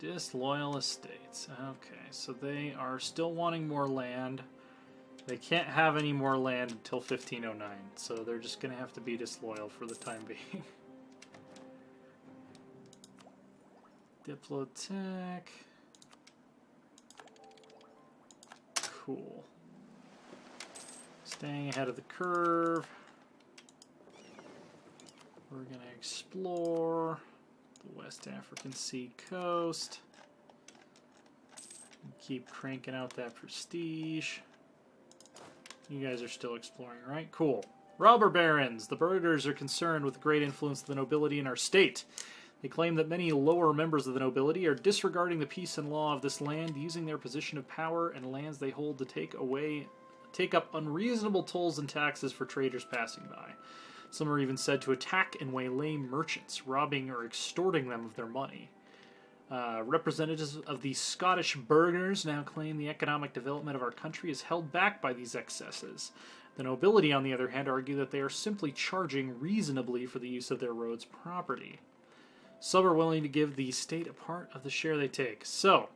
Disloyal estates. Okay, so they are still wanting more land. They can't have any more land until 1509, so they're just going to have to be disloyal for the time being. Diplotech. Cool. Staying ahead of the curve. We're going to explore the West African Sea coast. Keep cranking out that prestige. You guys are still exploring, right? Cool. Robber barons. The burghers are concerned with the great influence of the nobility in our state. They claim that many lower members of the nobility are disregarding the peace and law of this land, using their position of power and lands they hold to take up unreasonable tolls and taxes for traders passing by. Some are even said to attack and waylay merchants, robbing or extorting them of their money. Representatives of the Scottish burghers now claim the economic development of our country is held back by these excesses. The nobility, on the other hand, argue that they are simply charging reasonably for the use of their roads property. Some are willing to give the state a part of the share they take. So,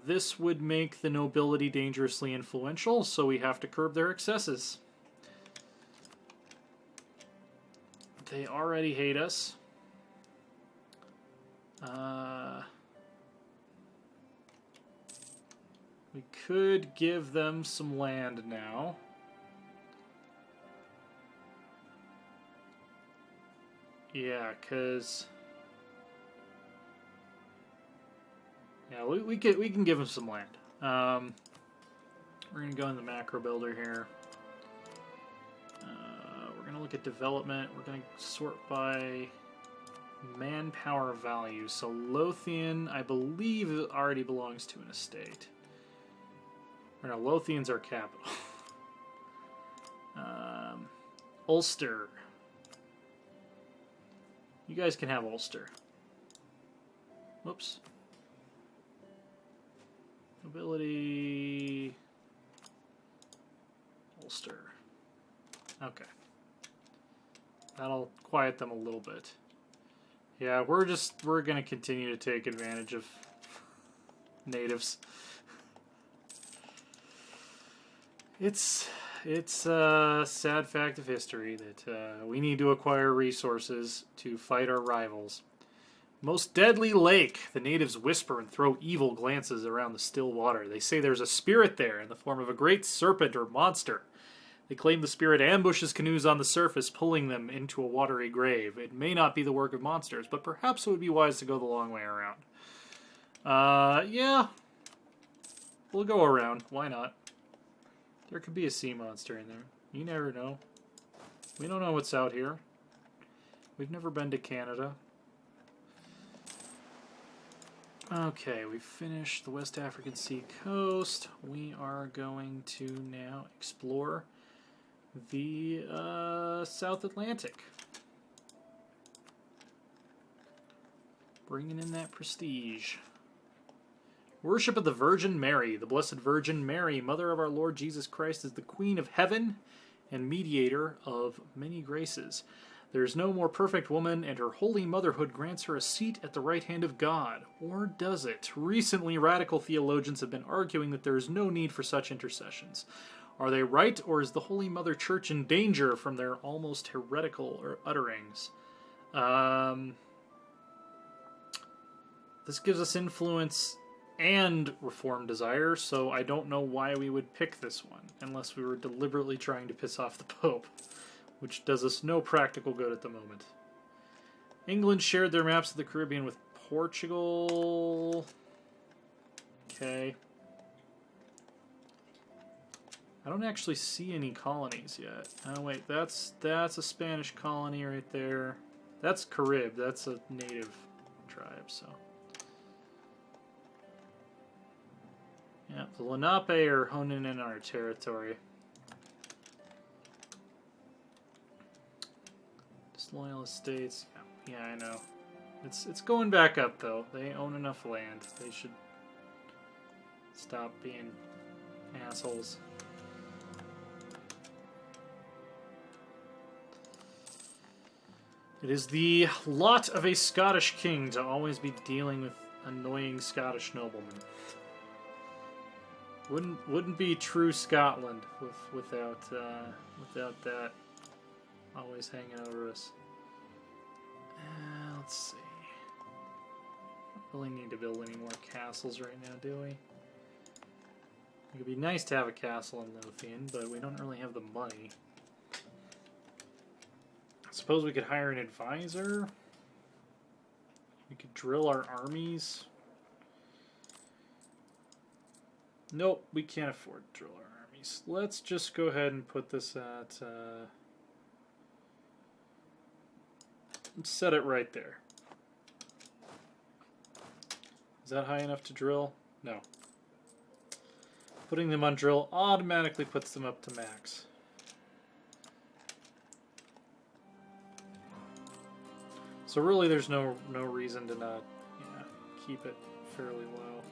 this would make the nobility dangerously influential, so we have to curb their excesses. They already hate us. We could give them some land now. Yeah, because... yeah, we can give them some land. We're going to go in the macro builder here. We're going to look at development. We're going to sort by manpower value. So Lothian, I believe, already belongs to an estate. Or no, Lothian's our capital. Ulster. You guys can have Ulster. Whoops. Nobility. Ulster. Okay. That'll quiet them a little bit. Yeah, we're going to continue to take advantage of natives. It's a sad fact of history that we need to acquire resources to fight our rivals. Most deadly lake. The natives whisper and throw evil glances around the still water. They say there's a spirit there in the form of a great serpent or monster. They claim the spirit ambushes canoes on the surface, pulling them into a watery grave. It may not be the work of monsters, but perhaps it would be wise to go the long way around. Yeah. We'll go around. Why not? There could be a sea monster in there. You never know. We don't know what's out here. We've never been to Canada. Okay, we've finished the West African Sea coast. We are going to now explore the South Atlantic. Bringing in that prestige. Worship of the Virgin Mary. The Blessed Virgin Mary, Mother of our Lord Jesus Christ, is the Queen of Heaven and mediator of many graces. There is no more perfect woman, and her holy motherhood grants her a seat at the right hand of God. Or does it? Recently, radical theologians have been arguing that there is no need for such intercessions. Are they right, or is the Holy Mother Church in danger from their almost heretical utterings? This gives us influence and reform desire, so I don't know why we would pick this one, unless we were deliberately trying to piss off the Pope, which does us no practical good at the moment. England shared their maps of the Caribbean with Portugal. Okay. I don't actually see any colonies yet. Oh wait, that's a Spanish colony right there. That's Carib, that's a native tribe, so... yeah, the Lenape are honing in our territory. Disloyal estates. Yeah, I know. It's going back up though. They own enough land. They should stop being assholes. It is the lot of a Scottish king to always be dealing with annoying Scottish noblemen. Wouldn't be true Scotland without that always hanging over us. Let's see. Don't really need to build any more castles right now, do we? It would be nice to have a castle in Lothian, but we don't really have the money. I suppose we could hire an advisor. We could drill our armies. Nope, we can't afford to drill our armies. Let's just go ahead and put this at... let's set it right there. Is that high enough to drill? No. Putting them on drill automatically puts them up to max. So really there's no reason to not keep it fairly low.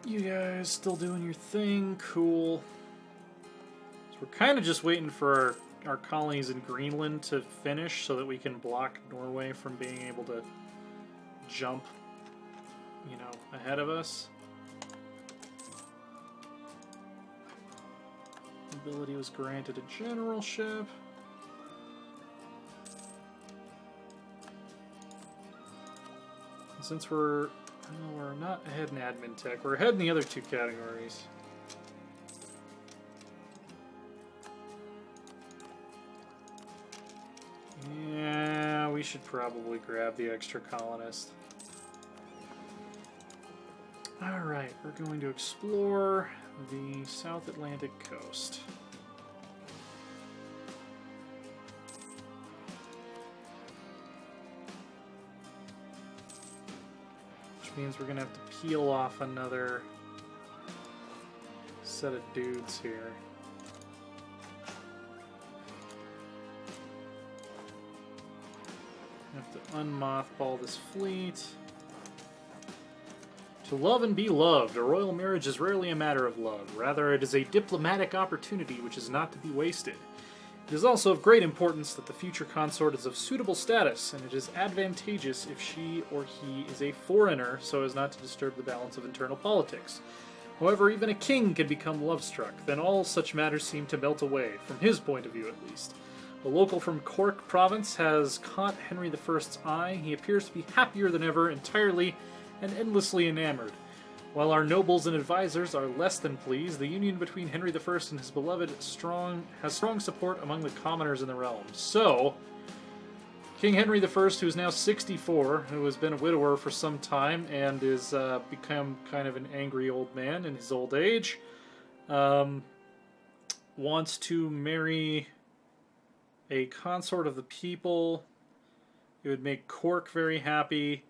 You guys still doing your thing? Cool. So we're kind of just waiting for our colonies in Greenland to finish so that we can block Norway from being able to jump, ahead of us. Ability was granted a generalship. And since we're not ahead in admin tech, we're ahead in the other two categories. Yeah, we should probably grab the extra colonist. Alright, we're going to explore the South Atlantic coast. Which means we're going to have to peel off another set of dudes here. Have to unmothball this fleet. To love and be loved. A royal marriage is rarely a matter of love. Rather, it is a diplomatic opportunity which is not to be wasted. It is also of great importance that the future consort is of suitable status, and it is advantageous if she or he is a foreigner so as not to disturb the balance of internal politics. However, even a king can become love-struck. Then all such matters seem to melt away, from his point of view at least. A local from Cork province has caught Henry I's eye. He appears to be happier than ever, entirely and endlessly enamored. While our nobles and advisors are less than pleased, the union between Henry I and his beloved has strong support among the commoners in the realm. So, King Henry I, who is now 64, who has been a widower for some time and is become kind of an angry old man in his old age, wants to marry a consort of the people. It would make Cork very happy.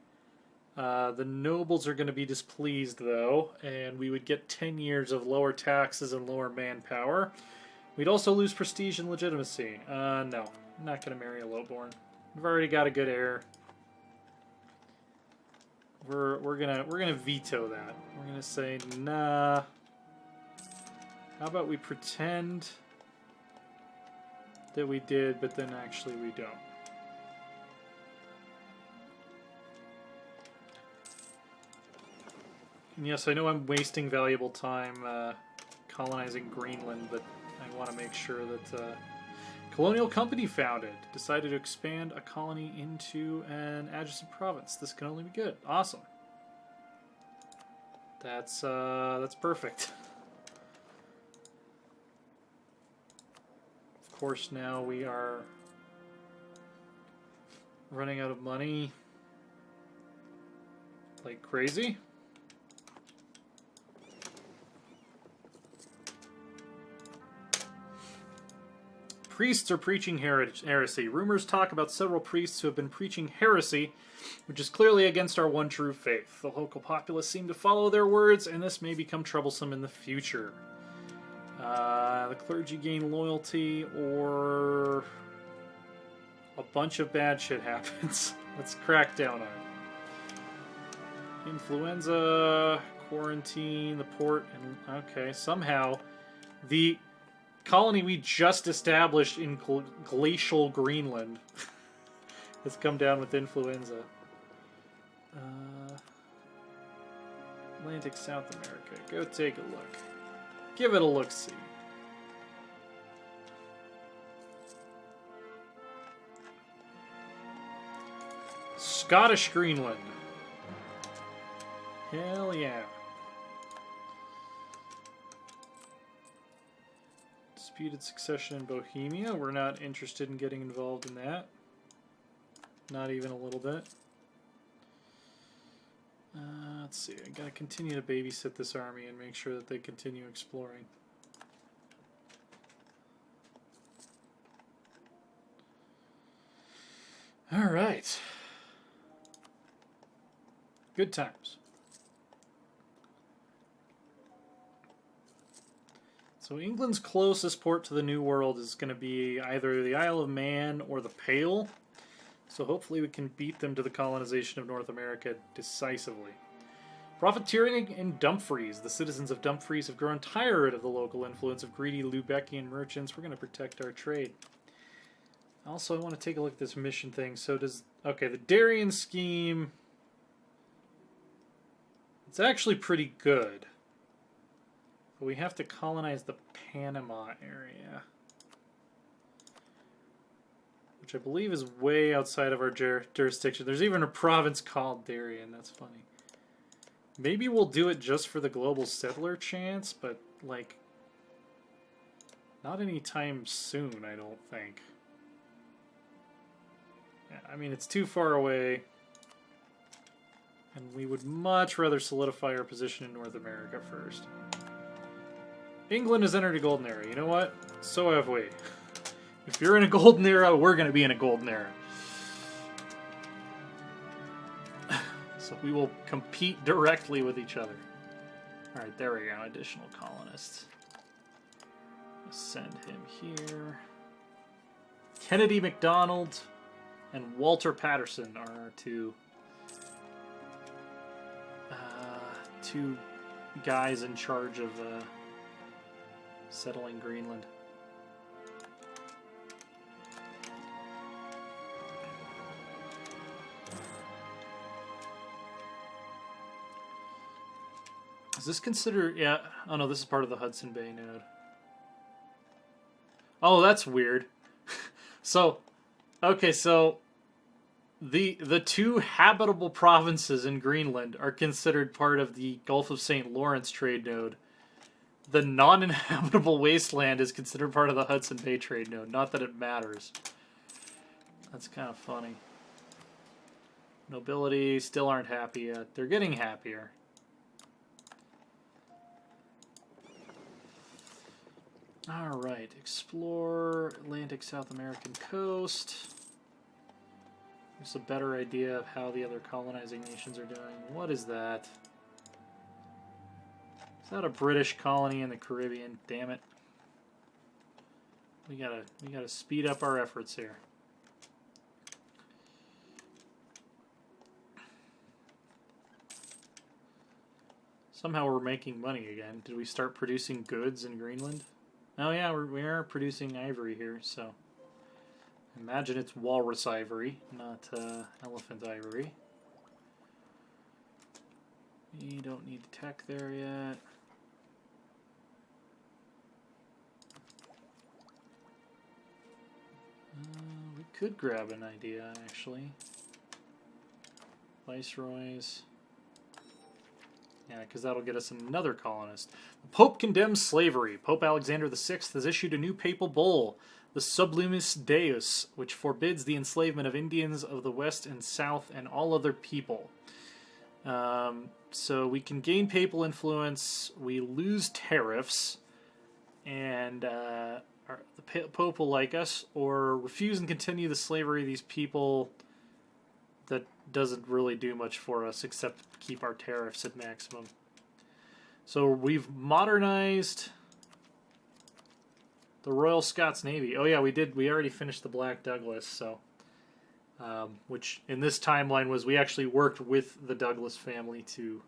The nobles are going to be displeased, though, and we would get 10 years of lower taxes and lower manpower. We'd also lose prestige and legitimacy. No, I'm not going to marry a lowborn. We've already got a good heir. We're gonna veto that. We're gonna say nah. How about we pretend that we did, but then actually we don't. And yes, I know I'm wasting valuable time colonizing Greenland, but I want to make sure that colonial company founded decided to expand a colony into an adjacent province. This can only be good. Awesome. That's perfect. Of course, now we are running out of money like crazy. Priests are preaching heresy. Rumors talk about several priests who have been preaching heresy, which is clearly against our one true faith. The local populace seem to follow their words, and this may become troublesome in the future. The clergy gain loyalty, or a bunch of bad shit happens. Let's crack down on it. Influenza, quarantine the port, and okay, somehow the colony we just established in glacial Greenland has come down with influenza. Atlantic South America. Go take a look. Give it a look-see. Scottish Greenland. Hell yeah. Disputed succession in Bohemia. We're not interested in getting involved in that. Not even a little bit. Let's see. I gotta continue to babysit this army and make sure that they continue exploring. All right. Good times. So England's closest port to the New World is going to be either the Isle of Man or the Pale. So hopefully we can beat them to the colonization of North America decisively. Profiteering in Dumfries. The citizens of Dumfries have grown tired of the local influence of greedy Lubeckian merchants. We're going to protect our trade. Also, I want to take a look at this mission thing. So does... Okay, the Darien scheme... It's actually pretty good. But we have to colonize the Panama area. Which I believe is way outside of our jurisdiction. There's even a province called Darien. That's funny. Maybe we'll do it just for the global settler chance, but, like, not anytime soon, I don't think. Yeah, I mean, it's too far away. And we would much rather solidify our position in North America first. England has entered a golden era. You know what? So have we. If you're in a golden era, we're going to be in a golden era. So we will compete directly with each other. Alright, there we go. Additional colonists. Send him here. Kennedy MacDonald and Walter Patterson are our two guys in charge of settling Greenland. Is this considered... Yeah. Oh, no, this is part of the Hudson Bay node. Oh, that's weird. So, okay, so... The two habitable provinces in Greenland are considered part of the Gulf of St. Lawrence trade node. The non-inhabitable wasteland is considered part of the Hudson Bay trade node. Not that it matters. That's kind of funny. Nobility still aren't happy yet. They're getting happier. Alright, explore Atlantic South American coast. Gives a better idea of how the other colonizing nations are doing. What is that? Is that a British colony in the Caribbean? Damn it. We gotta speed up our efforts here. Somehow we're making money again. Did we start producing goods in Greenland? Oh yeah, we are producing ivory here, so... Imagine it's walrus ivory, not elephant ivory. We don't need tech there yet. We could grab an idea, actually. Viceroys. Yeah, because that'll get us another colonist. The Pope condemns slavery. Pope Alexander VI has issued a new papal bull, the Sublimis Deus, which forbids the enslavement of Indians of the West and South and all other people. So we can gain papal influence, we lose tariffs, and the Pope will like us, or refuse and continue the slavery of these people that doesn't really do much for us except keep our tariffs at maximum. So we've modernized the Royal Scots Navy. Oh yeah, we did. We already finished the Black Douglas, so which in this timeline was we actually worked with the Douglas family to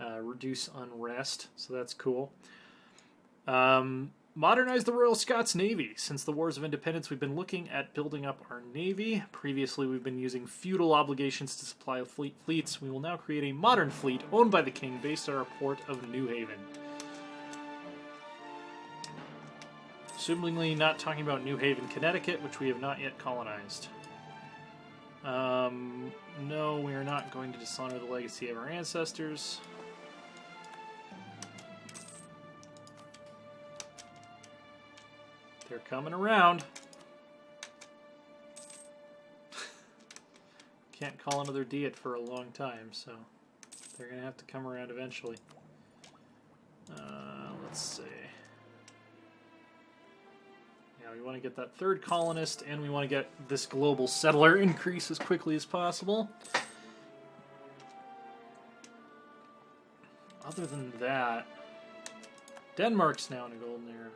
reduce unrest, so that's cool. Modernize the Royal Scots Navy. Since the Wars of Independence, we've been looking at building up our navy. Previously, we've been using feudal obligations to supply fleets. We will now create a modern fleet owned by the king based at our port of New Haven. Assumingly not talking about New Haven, Connecticut, which we have not yet colonized. No, we are not going to dishonor the legacy of our ancestors. They're coming around. Can't call another Diet for a long time, so they're going to have to come around eventually. Let's see. Yeah, we want to get that third colonist, and we want to get this global settler increase as quickly as possible. Other than that, Denmark's now in a golden era.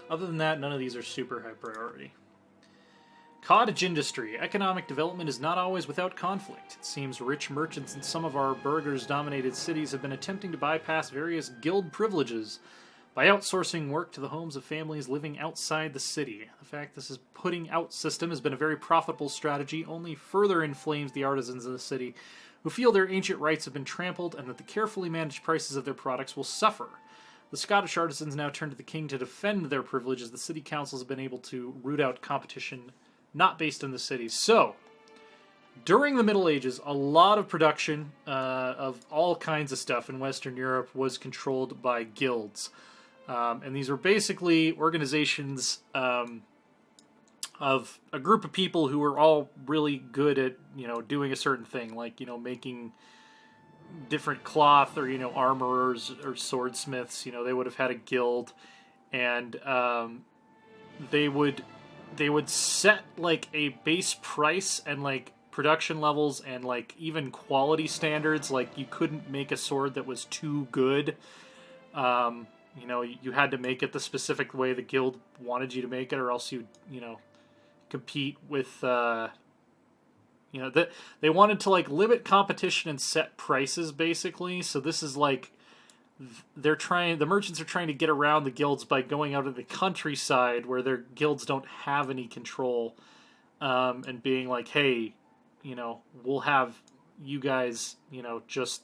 Other than that, none of these are super high priority. Cottage industry. Economic development is not always without conflict. It seems rich merchants in some of our burghers-dominated cities have been attempting to bypass various guild privileges by outsourcing work to the homes of families living outside the city. The fact this putting out system has been a very profitable strategy only further inflames the artisans of the city, who feel their ancient rights have been trampled and that the carefully managed prices of their products will suffer. The Scottish artisans now turn to the king to defend their privileges. The city councils have been able to root out competition not based in the cities. So, during the Middle Ages, a lot of production of all kinds of stuff in Western Europe was controlled by guilds. And these were basically organizations of a group of people who were all really good at, doing a certain thing, like, making different cloth or, armorers or swordsmiths. They would have had a guild, and they would set, like, a base price and, like, production levels and, like, even quality standards. Like, you couldn't make a sword that was too good. You had to make it the specific way the guild wanted you to make it, or else you'd, compete with, they wanted to, like, limit competition and set prices, basically. So this is, like, the merchants are trying to get around the guilds by going out of the countryside where their guilds don't have any control, and being like, hey, we'll have you guys, just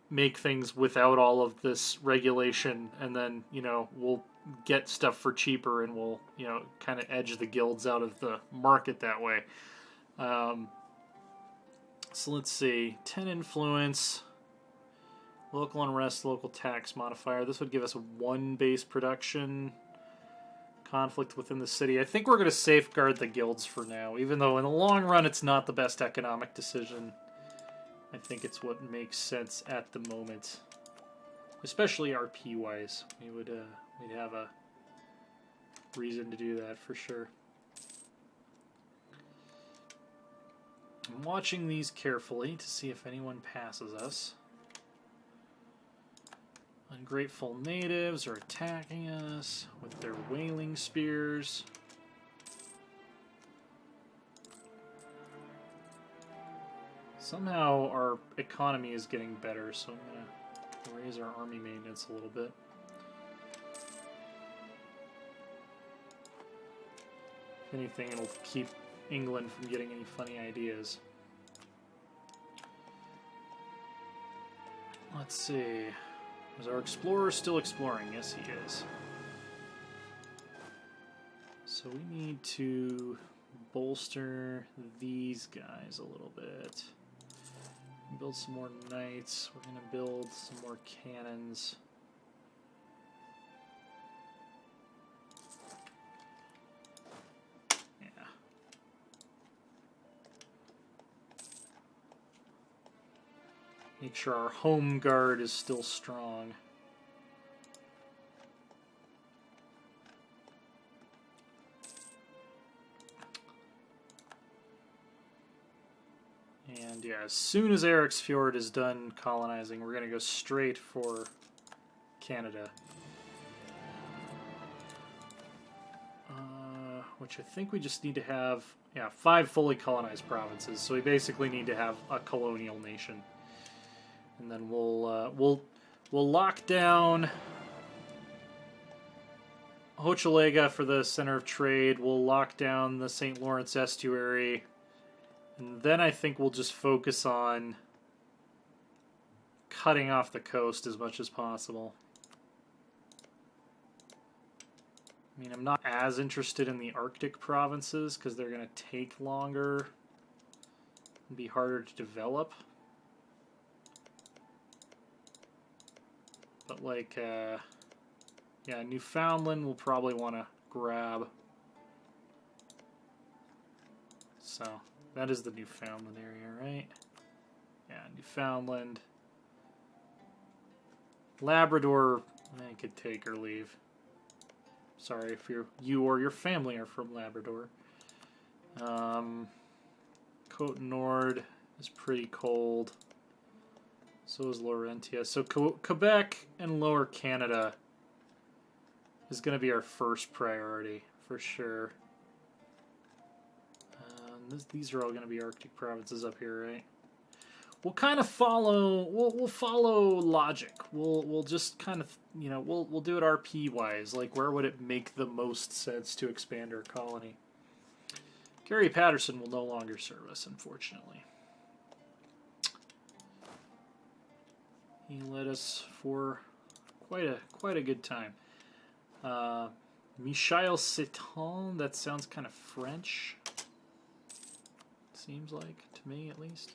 make things without all of this regulation, and then, we'll get stuff for cheaper, and we'll, kind of edge the guilds out of the market that way. So let's see, 10 influence, local unrest, local tax modifier. This would give us 1 base production, conflict within the city. I think we're going to safeguard the guilds for now, even though in the long run it's not the best economic decision. I think it's what makes sense at the moment, especially RP-wise. We'd have a reason to do that for sure. I'm watching these carefully to see if anyone passes us. Ungrateful natives are attacking us with their whaling spears. Somehow our economy is getting better, so I'm going to raise our army maintenance a little bit. If anything, it'll keep England from getting any funny ideas. Let's see. Is our explorer still exploring? Yes, he is. So we need to bolster these guys a little bit. Build some more knights. We're going to build some more cannons. Yeah. Make sure our home guard is still strong. And yeah, as soon as Eriksfjord is done colonizing, we're going to go straight for Canada. which I think we just need to have, yeah, 5 fully colonized provinces. So we basically need to have a colonial nation, and then we'll lock down Hochelaga for the center of trade. We'll lock down the St. Lawrence estuary, and then I think we'll just focus on cutting off the coast as much as possible. I mean, I'm not as interested in the Arctic provinces because they're going to take longer and be harder to develop. But like, yeah, Newfoundland we'll probably want to grab. So, that is the Newfoundland area, right? Yeah, Newfoundland. Labrador, I could take or leave. Sorry if you or your family are from Labrador. Côte Nord is pretty cold. So is Laurentia. So Quebec and Lower Canada is going to be our first priority for sure. These are all going to be Arctic provinces up here, right? We'll kind of follow. We'll follow logic. We'll just kind of, you know, we'll do it RP wise. Like, where would it make the most sense to expand our colony? Gary Patterson will no longer serve us, unfortunately. He led us for quite a good time. Michel Seton. That sounds kind of French. Seems like, to me at least.